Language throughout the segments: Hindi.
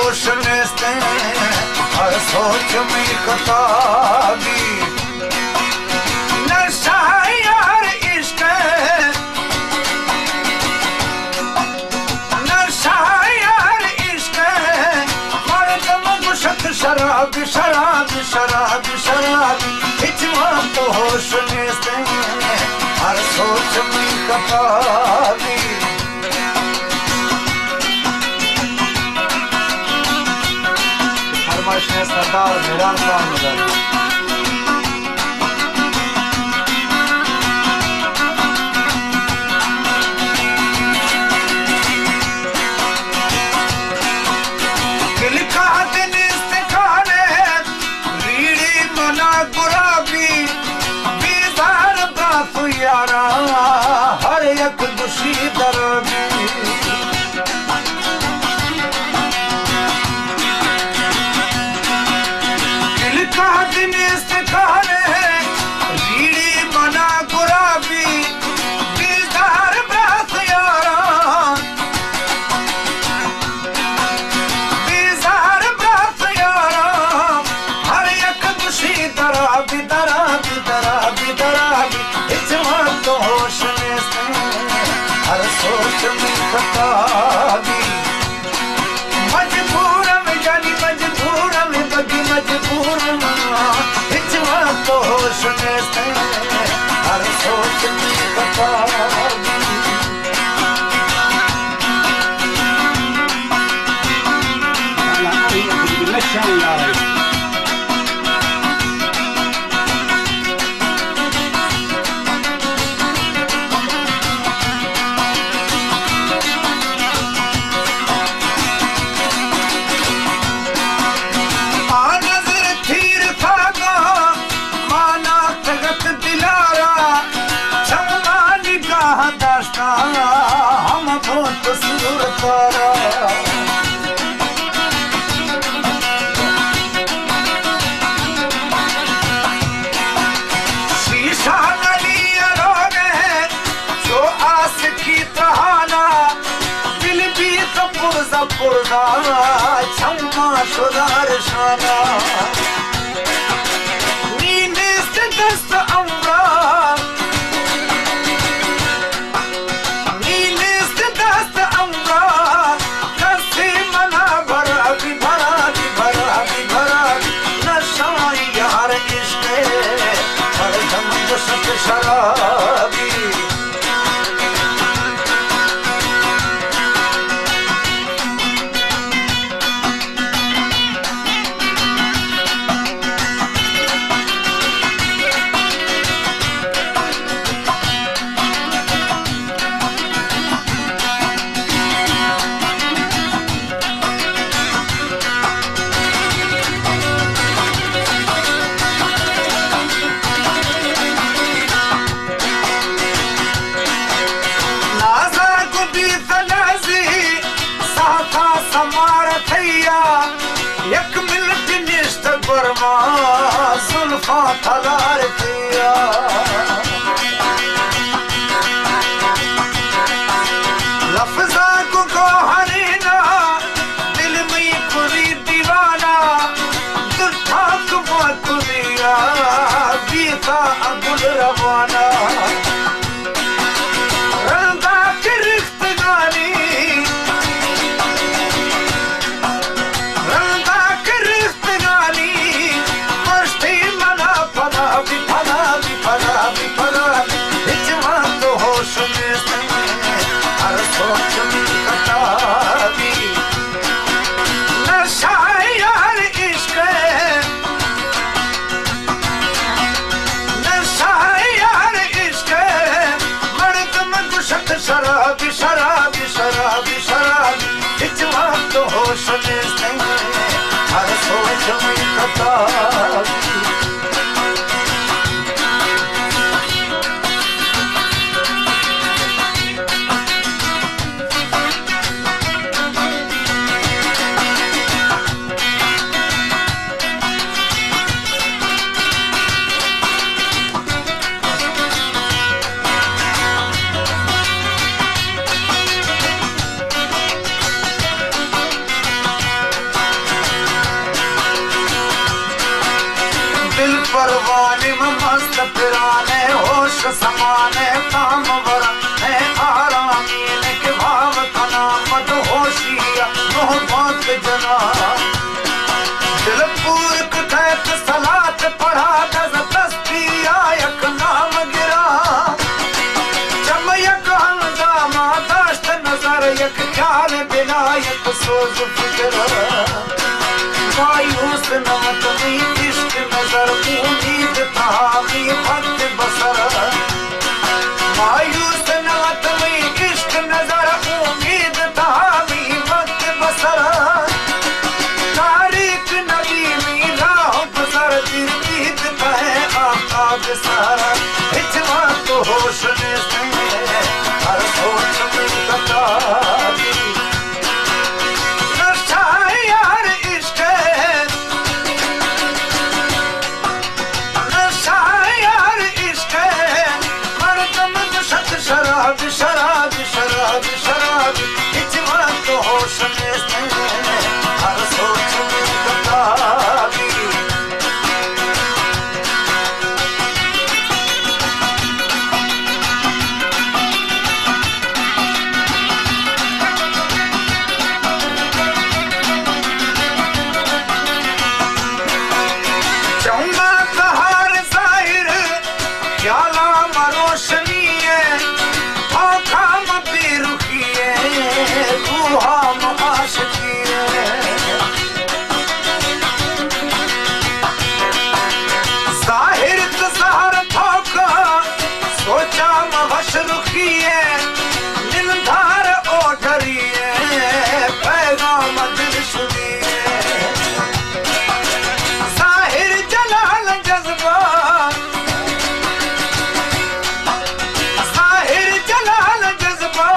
होश नेस्ते हर सोच में कताबी नशा यार इश्क नशा यार इश्क मर्दम गुशत शराब शराब शराब शराब इचवा तो होश नेस्ते हर सोच में कताबी सरदार मेहरान खान मगर दिल का दिन इस्तेखाने रीड़ी मना गुराबी बेजार बाप यारा हर एक दुशी दरबी दिन इस्तेखाने रीड़ी मना गुराबी बेजार बाप यारा बेजार बाप यारा हर एक दुशी दराबी दराबी दराबी दराबी इचवा तो होश नेस्ते हर सोच में खताबी मजबूर में जानी मजबूर में बगी मजबूर में इचवा तो होश नेस्ते हर सोच में खताबी हम बहुत सुर तारा शीशा नलिया लोग हैं जो आस की तहाना दिल भी तो पुरजा पुरजा क्षमा शुदार शाना नींद से दस्त अमरा शराबी जवानी में मस्त फिराने होश समाने काम वराने आरामी के भाव तना मत होशिया मोहब्बत जना दिल पूरक कहत सलात पढ़ा दस दस्ती आयक नाम गिरा चमयक हंगामा दश्त नजर यक ख्याल बिनायक सोज फिक्र मायूस नमत में इश्क नजर उम्मीद तामी भक्त बसर मायूस नमत में इश्क नजर उम्मीद तामी भक्त बसर तारीख नबी में राह गुजर दीद कहे आकाब सारा हिचवा तो होश में से हर सोच में कतारी नशा यार इश्क शराब शराब शराब शराब हिचवा तो होश में से हर सोच में कतारी चौंगा कहार जाहिर ख्याला मरोशनी है जाहिर तसहर थोका सोचा मवश रुखिए निंधार ओढ़रिए पैगाम दिल सुनिए जाहिर जलाल जज्बा जाहिर जलाल जज्बा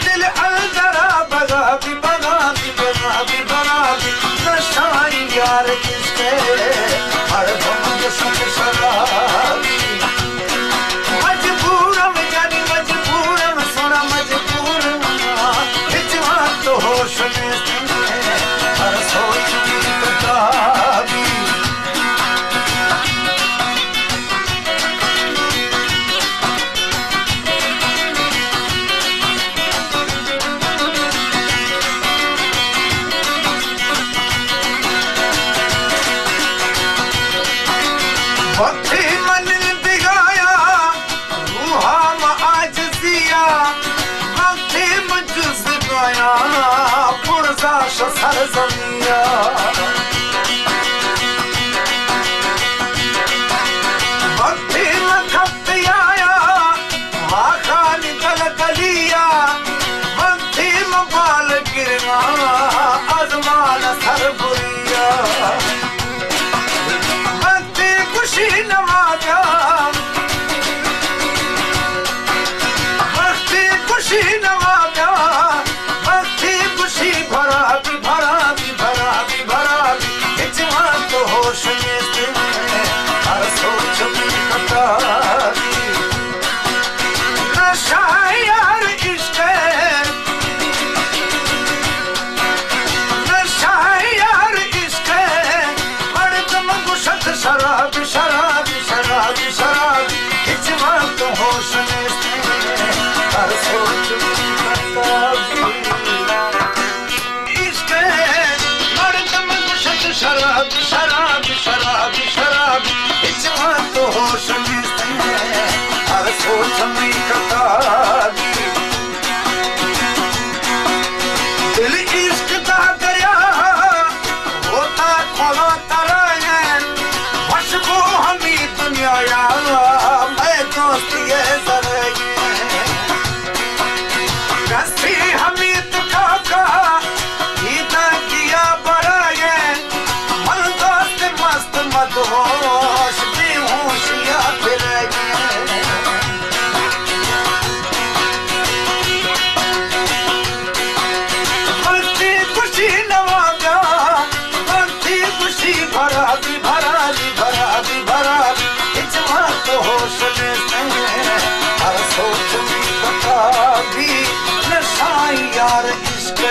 दिल अलजरा बगाबी बगाबी बगाबी बगाबी नशाई यार किसके हर भंग संग शराबी मजबूरम जानी मजबूरम सोना मजबूरम हिचवा तो होश में हर सोच में कताबी भक्ति मन दिगाया रूहा में आज सिया भक्ति मुझस गया पुरजा सर जमिया भक्ति में खप आया खाली गल गलिया भक्ति में बाल गिरना अजमान सर बुरिया खुशी नवाजा भक्ति खुशी नवाजा भक्ति खुशी भरा भी भरा भी भरा भी भरा भी हिचवा तो होश में से हर सोच में कतारी नशा यार इश्क नशा यार इश्क मर्दम गुशत शराब शराब शराब शराब हिचवा तो होश में से हर सोच में कतारी इश्क मर्दम गुशत शराब शराब शराब शराब हिचवा तो होश में से हर सोच में कतारी दिल इश्क दा दरिया होता खोला तरा खुशबू हमी दुनिया मैं दोस्त ये जरेगी रस्सी हमी तुका गीता किया बराए मन दोस्त मस्त मदहोश बेहोशिया फिरेगी भक्ति खुशी नवाजा भक्ति खुशी भरा भी